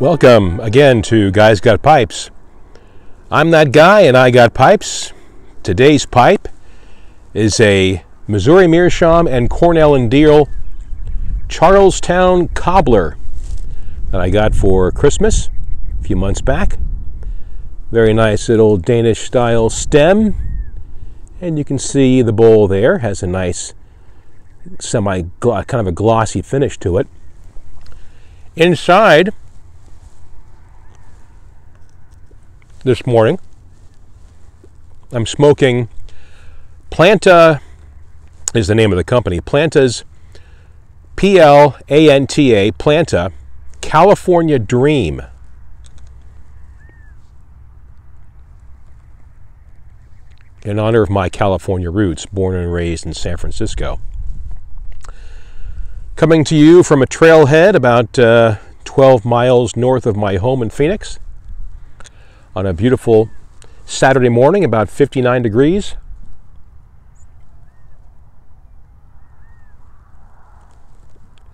Welcome again to Guys Got Pipes. I'm that guy and I got pipes. Today's pipe is a Missouri Meerschaum and Cornell and Diehl Charlestown Cobbler that I got for Christmas a few months back. Very nice little Danish style stem, and you can see the bowl there has a nice kind of a glossy finish to it. Inside this morning I'm smoking Planta is the name of the company. Planta's Planta, Planta California Dream. In honor of my California roots, born and raised in San Francisco. Coming to you from a trailhead about 12 miles north of my home in Phoenix on a beautiful Saturday morning, about 59 degrees.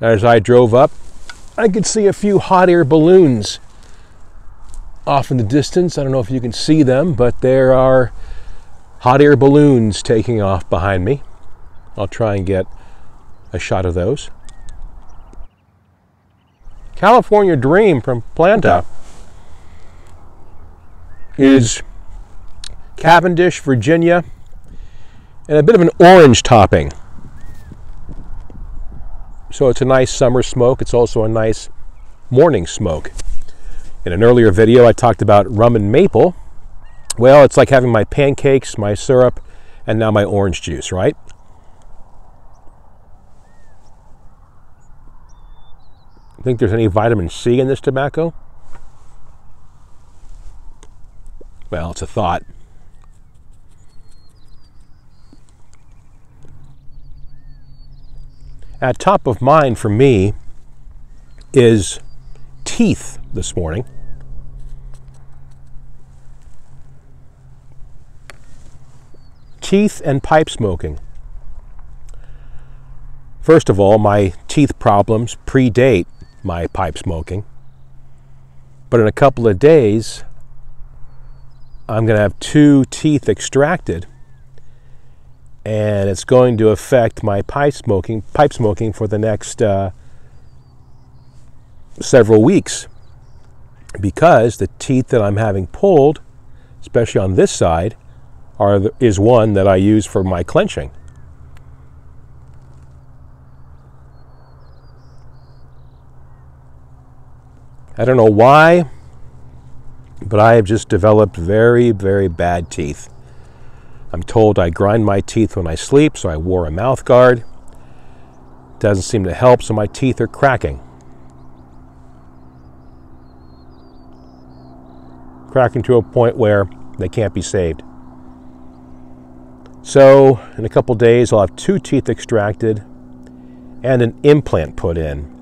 As I drove up, I could see a few hot air balloons off in the distance. I don't know if you can see them, but there are hot air balloons taking off behind me. I'll try and get a shot of those. California Dream from Planta is Cavendish, Virginia, and a bit of an orange topping. So it's a nice summer smoke. It's also a nice morning smoke. In an earlier video, I talked about rum and maple. Well, it's like having my pancakes, my syrup, and now my orange juice, right? Think there's any vitamin C in this tobacco? Well, it's a thought. At top of mind for me is teeth this morning. Teeth and pipe smoking. First of all, my teeth problems predate my pipe smoking. But in a couple of days, I'm going to have 2 teeth extracted, and it's going to affect my pipe smoking for the next several weeks, because the teeth that I'm having pulled, especially on this side, is one that I use for my clenching. I don't know why, but I have just developed very, very bad teeth. I'm told I grind my teeth when I sleep, so I wore a mouth guard. Doesn't seem to help, so my teeth are cracking. Cracking to a point where they can't be saved. So, in a couple days, I'll have 2 teeth extracted and an implant put in.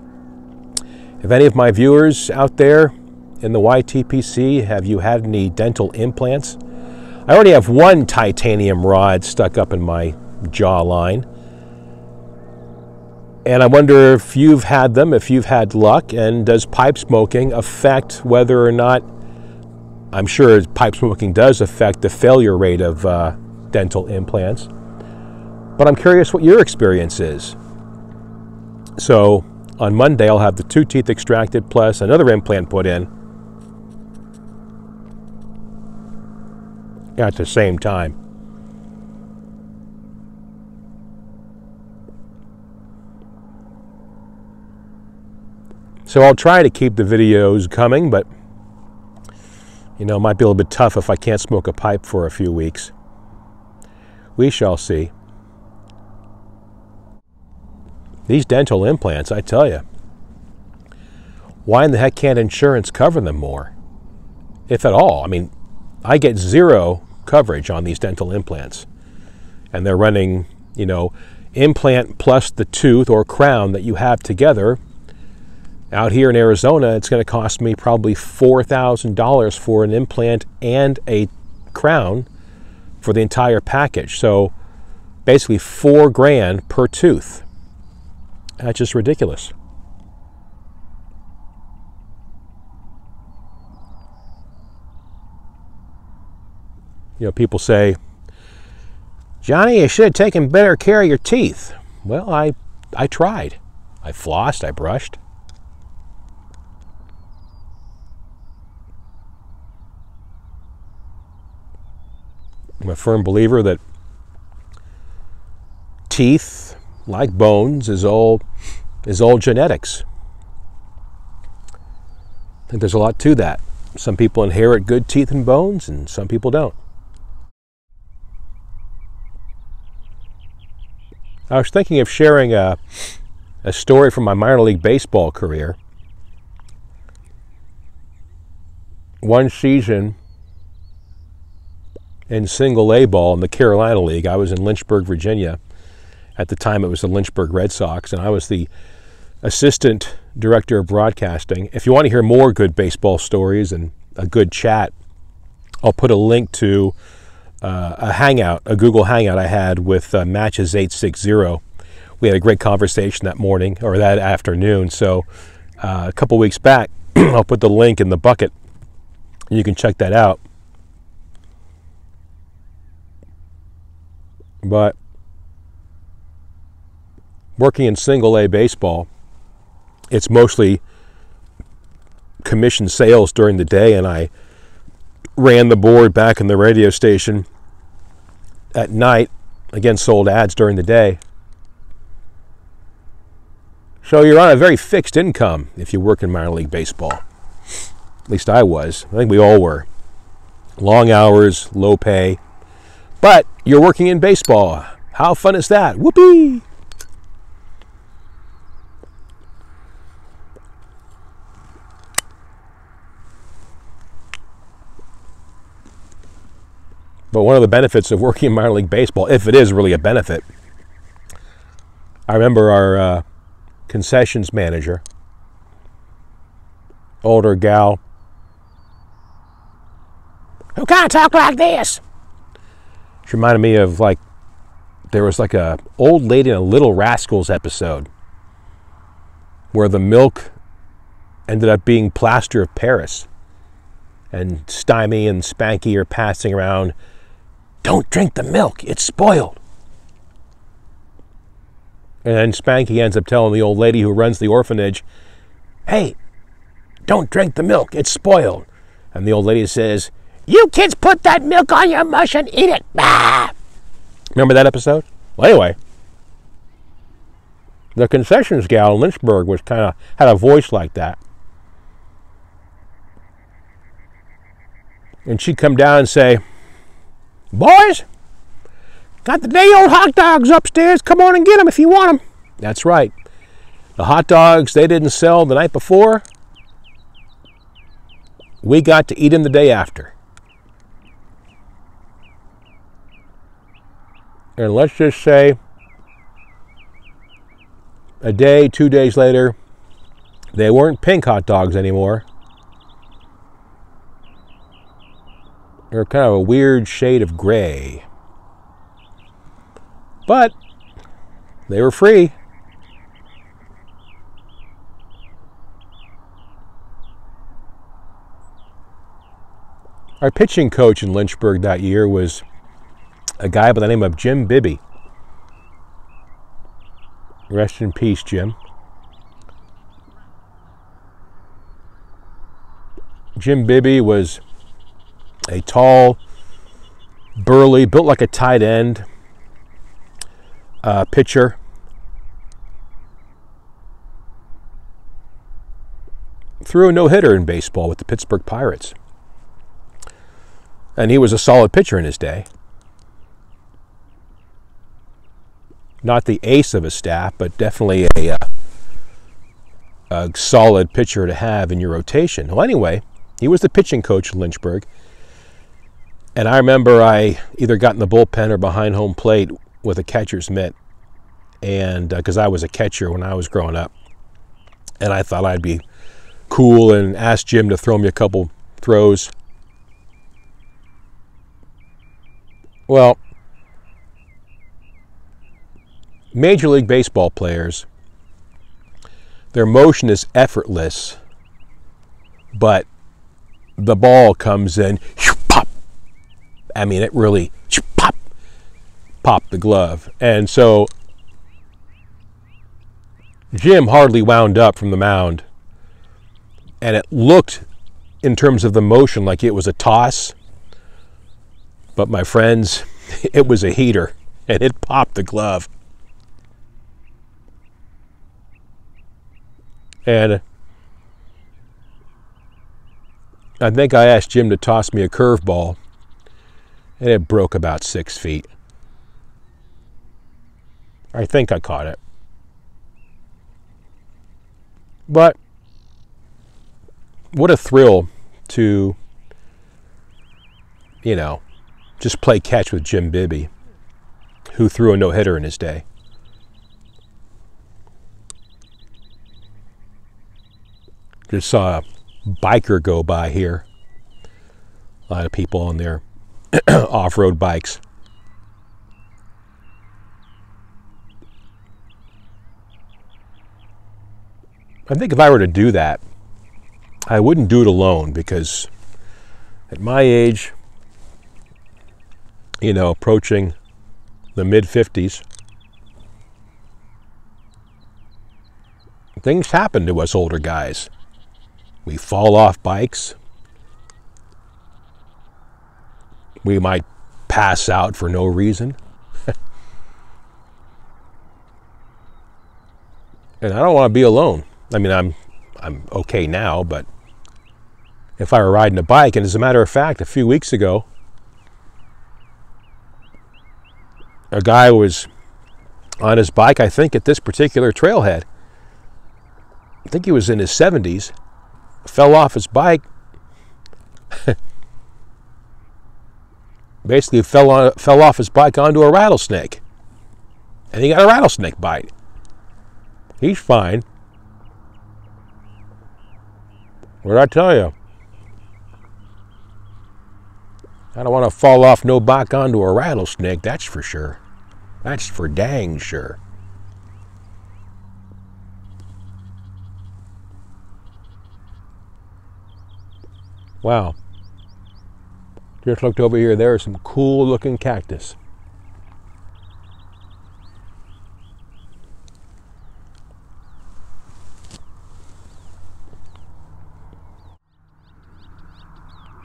If any of my viewers out there in the YTPC, have you had any dental implants? I already have 1 titanium rod stuck up in my jawline. And I wonder if you've had them, if you've had luck, and does pipe smoking affect whether or not, I'm sure pipe smoking does affect the failure rate of dental implants. But I'm curious what your experience is. So, on Monday, I'll have the 2 teeth extracted plus another implant put in at the same time. So I'll try to keep the videos coming, but you know, it might be a little bit tough if I can't smoke a pipe for a few weeks. We shall see. These dental implants, I tell you, why in the heck can't insurance cover them more? If at all. I mean, I get 0 coverage on these dental implants. And they're running, you know, implant plus the tooth or crown that you have together. Out here in Arizona, it's going to cost me probably $4,000 for an implant and a crown for the entire package. So basically $4,000 per tooth. That's just ridiculous. People say, Johnny, you should have taken better care of your teeth. Well, I tried. I flossed, I brushed. I'm a firm believer that teeth, like bones, is all genetics. I think there's a lot to that. Some people inherit good teeth and bones, and some people don't. I was thinking of sharing a story from my minor league baseball career. One season in single A ball in the Carolina League, I was in Lynchburg, Virginia. At the time, it was the Lynchburg Red Sox, and I was the assistant director of broadcasting. If you want to hear more good baseball stories and a good chat, I'll put a link to a Google Hangout I had with Matches 860. We had a great conversation that morning, or that afternoon. So a couple weeks back, I'll put the link in the bucket. You can check that out. But working in single A baseball, it's mostly commission sales during the day, and I ran the board back in the radio station at night. Again, sold ads during the day. So you're on a very fixed income if you work in minor league baseball. At least I was. I think we all were. Long hours, low pay. But you're working in baseball. How fun is that? Whoopee! But one of the benefits of working in minor league baseball, if it is really a benefit, I remember our concessions manager, older gal, who kind of talked like this. She reminded me of there was a old lady in a Little Rascals episode where the milk ended up being plaster of Paris, and Stymie and Spanky are passing around, "Don't drink the milk, it's spoiled." And then Spanky ends up telling the old lady who runs the orphanage, "Hey, don't drink the milk, it's spoiled." And the old lady says, "You kids put that milk on your mush and eat it." Ah! Remember that episode? Well, anyway, the concessions gal in Lynchburg had a voice like that. And she'd come down and say, "Boys, got the day-old hot dogs upstairs. Come on and get them if you want them." That's right. The hot dogs they didn't sell the night before, we got to eat them the day after. And let's just say a day, 2 days later, they weren't pink hot dogs anymore. They were kind of a weird shade of gray. But they were free. Our pitching coach in Lynchburg that year was a guy by the name of Jim Bibby. Rest in peace, Jim. Jim Bibby was a tall, burly, built like a tight end pitcher. Threw a no-hitter in baseball with the Pittsburgh Pirates. And he was a solid pitcher in his day. Not the ace of his staff, but definitely a solid pitcher to have in your rotation. Well, anyway, he was the pitching coach in Lynchburg. And I remember I either got in the bullpen or behind home plate with a catcher's mitt. And because I was a catcher when I was growing up. And I thought I'd be cool and ask Jim to throw me a couple throws. Well, Major League Baseball players, their motion is effortless, but the ball comes in, pop, I mean, it really popped the glove. And so Jim hardly wound up from the mound, and it looked, in terms of the motion, like it was a toss. But my friends, it was a heater, and it popped the glove. And I think I asked Jim to toss me a curveball, and it broke about 6 feet. I think I caught it. But what a thrill to, just play catch with Jim Bibby, who threw a no-hitter in his day. Just saw a biker go by here. A lot of people on their off-road bikes. I think if I were to do that, I wouldn't do it alone, because at my age, approaching the mid-50s, things happen to us older guys. We fall off bikes. We might pass out for no reason. And I don't want to be alone. I mean, I'm okay now, but if I were riding a bike, and as a matter of fact, a few weeks ago, a guy was on his bike, I think, at this particular trailhead. I think he was in his 70s, fell off his bike, basically fell off his bike onto a rattlesnake, and he got a rattlesnake bite. He's fine. What did I tell you? I don't want to fall off no bike onto a rattlesnake, that's for sure. That's for dang sure. Wow. Just looked over here. There are some cool looking cactus.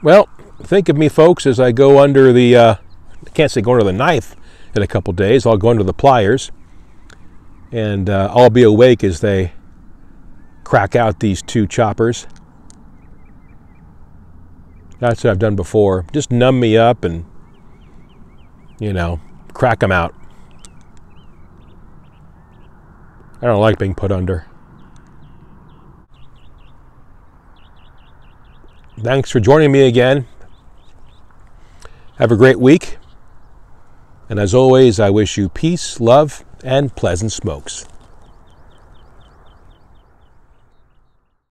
Well, think of me, folks, as I go under the, I can't say go under the knife in a couple days. I'll go under the pliers, and I'll be awake as they crack out these two choppers. That's what I've done before. Just numb me up and, crack them out. I don't like being put under. Thanks for joining me again. Have a great week. And as always, I wish you peace, love, and pleasant smokes.